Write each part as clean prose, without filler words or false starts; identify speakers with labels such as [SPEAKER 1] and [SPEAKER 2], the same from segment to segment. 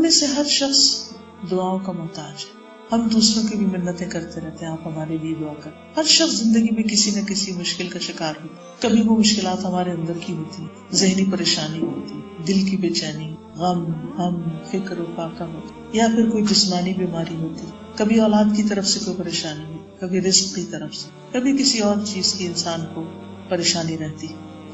[SPEAKER 1] میں سے ہر شخص دعاؤں کا محتاج ہے. ہم دوسروں کی بھی منتیں کرتے رہتے ہیں آپ ہمارے لیے دعا کر. ہر شخص زندگی میں کسی نہ کسی مشکل کا شکار ہوتا ہے. کبھی وہ مشکلات ہمارے اندر کی ہوتی ہے، ذہنی پریشانی ہوتی، دل کی بے چینی، غم، ہم، فکر و فاقہ ہوتا، یا پھر کوئی جسمانی بیماری ہوتی، کبھی اولاد کی طرف سے کوئی پریشانی ہوتی، کبھی رزق کی طرف سے، کبھی کسی اور چیز کی انسان کو پریشانی رہتی.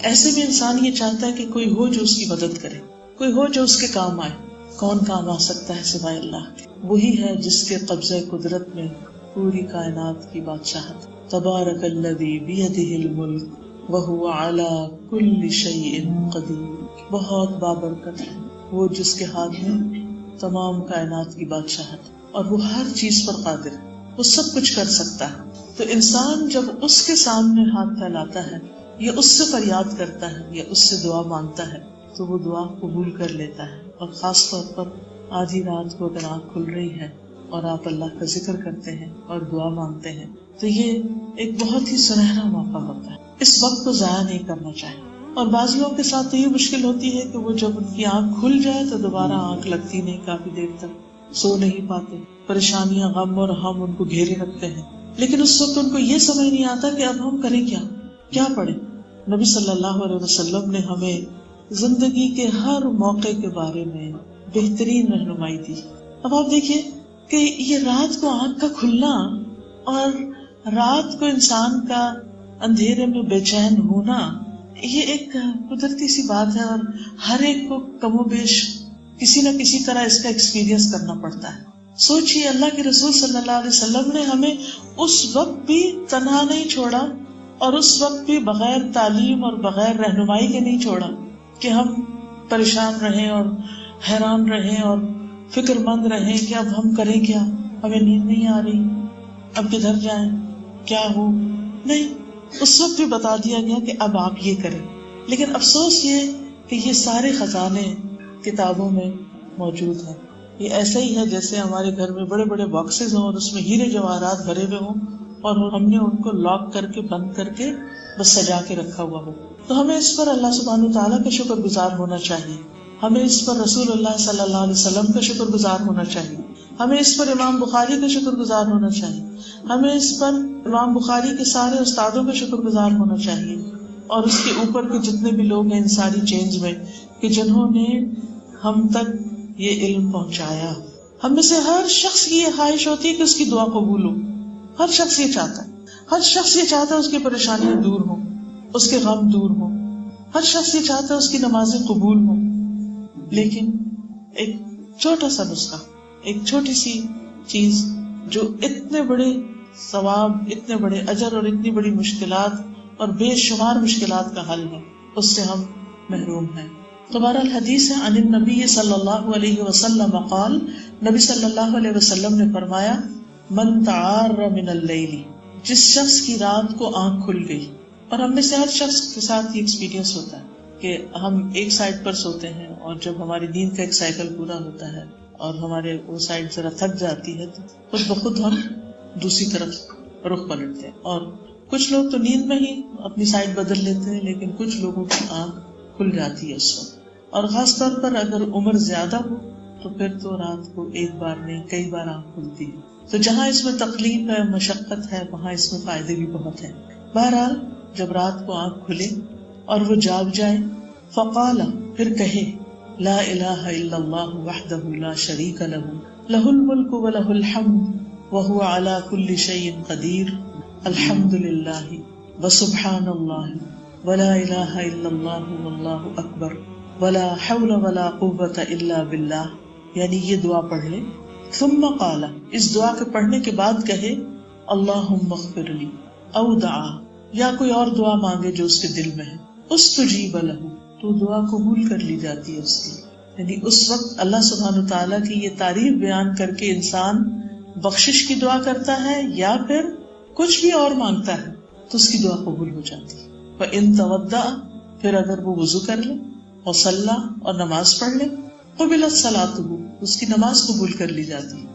[SPEAKER 1] ایسے میں انسان یہ چاہتا ہے کہ کوئی ہو جو اس کی مدد کرے، کوئی ہو جو اس کے کام آئے. کون کام آ سکتا ہے سوائے اللہ کے؟ وہی ہے جس کے قبضہ قدرت میں پوری کائنات کی بادشاہت. تبارک الذی بیدہ الملک وہو علی کل شیء قدیر. بہت بابرکت ہے وہ جس کے ہاتھ میں تمام کائنات کی بادشاہت، اور وہ ہر چیز پر قادر ہے، وہ سب کچھ کر سکتا ہے. تو انسان جب اس کے سامنے ہاتھ پھیلاتا ہے یا اس سے فریاد کرتا ہے یا اس سے دعا مانگتا ہے تو وہ دعا قبول کر لیتا ہے. اور خاص طور پر آدھی رات کو اگر آنکھ کھل رہی ہے اور آپ اللہ کا ذکر کرتے ہیں اور دعا مانگتے ہیں تو یہ ایک بہت ہی سنہرا موقع ہوتا ہے. اس وقت کو ضائع نہیں کرنا چاہیے. اور بعض لوگوں کے ساتھ تو یہ مشکل ہوتی ہے کہ وہ جب ان کی آنکھ کھل جائے تو دوبارہ آنکھ لگتی نہیں، کافی دیر تک سو نہیں پاتے، پریشانیاں، غم اور ہم ان کو گھیرے رکھتے ہیں. لیکن اس وقت ان کو یہ سمجھ نہیں آتا کہ اب ہم کریں کیا پڑھیں. نبی صلی اللہ علیہ وسلم نے ہمیں زندگی کے ہر موقع کے بارے میں بہترین رہنمائی دی. اب آپ دیکھیے کہ یہ رات کو آنکھ کا کھلنا اور رات کو انسان کا اندھیرے میں بے چین ہونا، یہ ایک قدرتی سی بات ہے، اور ہر ایک کو کم و بیش کسی نہ کسی طرح اس کا ایکسپیرینس کرنا پڑتا ہے. سوچئے اللہ کے رسول صلی اللہ علیہ وسلم نے ہمیں اس وقت بھی تنہا نہیں چھوڑا، اور اس وقت بھی بغیر تعلیم اور بغیر رہنمائی کے نہیں چھوڑا کہ ہم پریشان رہیں اور حیران رہیں اور فکر مند رہیں کہ اب ہم کریں کیا، ہمیں نیند نہیں آ رہی، اب کدھر جائیں، کیا ہو. نہیں، اس وقت بھی بتا دیا گیا کہ اب آپ یہ کریں. لیکن افسوس یہ کہ یہ سارے خزانے کتابوں میں موجود ہیں. یہ ایسا ہی ہے جیسے ہمارے گھر میں بڑے بڑے باکسز ہوں اور اس میں ہیرے جواہرات بھرے ہوئے ہوں اور ہم نے ان کو لاک کر کے بند کر کے بس سجا کے رکھا ہوا ہو. تو ہمیں اس پر اللہ سبحانہ وتعالیٰ کا شکر گزار ہونا چاہیے، ہمیں اس پر رسول اللہ صلی اللہ علیہ وسلم کا شکر گزار ہونا چاہیے، ہمیں اس پر امام بخاری کا شکر گزار ہونا چاہیے، ہمیں اس پر امام بخاری کے سارے استادوں کا شکر گزار ہونا چاہیے، اور اس کے اوپر کے جتنے بھی لوگ ہیں ان ساری چینج میں کہ جنہوں نے ہم تک یہ علم پہنچایا. ہم میں سے ہر شخص کی یہ خواہش ہوتی ہے کہ اس کی دعا قبول ہو. ہر شخص یہ چاہتا ہے، ہر شخص یہ چاہتا ہے اس کی پریشانیاں دور ہوں، اس کے غم دور ہوں، ہر شخص یہ چاہتا ہے اس کی نمازیں قبول ہوں. لیکن ایک چھوٹا سا نسخہ، ایک چھوٹی سی چیز جو اتنے بڑے ثواب، اتنے بڑے اجر اور اتنی بڑی مشکلات اور بے شمار مشکلات کا حل ہے، اس سے ہم محروم ہیں. تو بہرحال حدیث ہے عن النبی صلی اللہ علیہ وسلم قال، نبی صلی اللہ علیہ وسلم نے فرمایا، من تعار من اللیل، جس شخص کی رات کو آنکھ کھل گئی. اور ہم میں سے ہر شخص کے ساتھ یہ ایکسپیرینس ہوتا ہے کہ ہم ایک سائڈ پر سوتے ہیں اور جب ہماری نیند کا ایک سائیکل پورا ہوتا ہے اور ہمارے وہ سائڈ ذرا تھک جاتی ہے تو خود بخود ہم دوسری طرف رخ پلٹتے ہیں. اور کچھ لوگ تو نیند میں ہی اپنی سائڈ بدل لیتے ہیں، لیکن کچھ لوگوں کی آنکھ کھل جاتی ہے اس وقت. اور خاص طور پر اگر عمر زیادہ ہو تو پھر تو رات کو ایک بار نہیں کئی بار آنکھ کھلتی ہے. تو جہاں اس میں تکلیف ہے، مشقت ہے، وہاں اس میں فائدے بھی بہت ہیں. بہرحال جب رات کو آنکھ کھلے اور وہ جاگ جائے، فقال، پھر کہے، لا الہ الا اللہ وحدہ لا شریک لہ لہ الملک ولہ الحمد وہو علی کل شیء قدیر، الحمد للہ وسبحان اللہ ولا الہ الا اللہ واللہ اکبر ولا حول ولا قوة الا باللہ. یعنی یہ دعا پڑھ لے. ثم قال، اس دعا کے پڑھنے کے بعد کہے، اللہم اغفر لی، او دعا، یا کوئی اور دعا مانگے جو اس کے دل میں ہے، استجیب لہ، تو دعا قبول کر لی جاتی ہے اس کی. یعنی اس وقت اللہ سبحانہ تعالیٰ کی یہ تعریف بیان کر کے انسان بخشش کی دعا کرتا ہے یا پھر کچھ بھی اور مانگتا ہے تو اس کی دعا قبول ہو جاتی ہے. فإن تودع، پھر اگر وہ وضو کر لے، وصلی، اور نماز پڑھ لے، قبلت صلاتہ، اس کی نماز قبول کر لی جاتی ہے.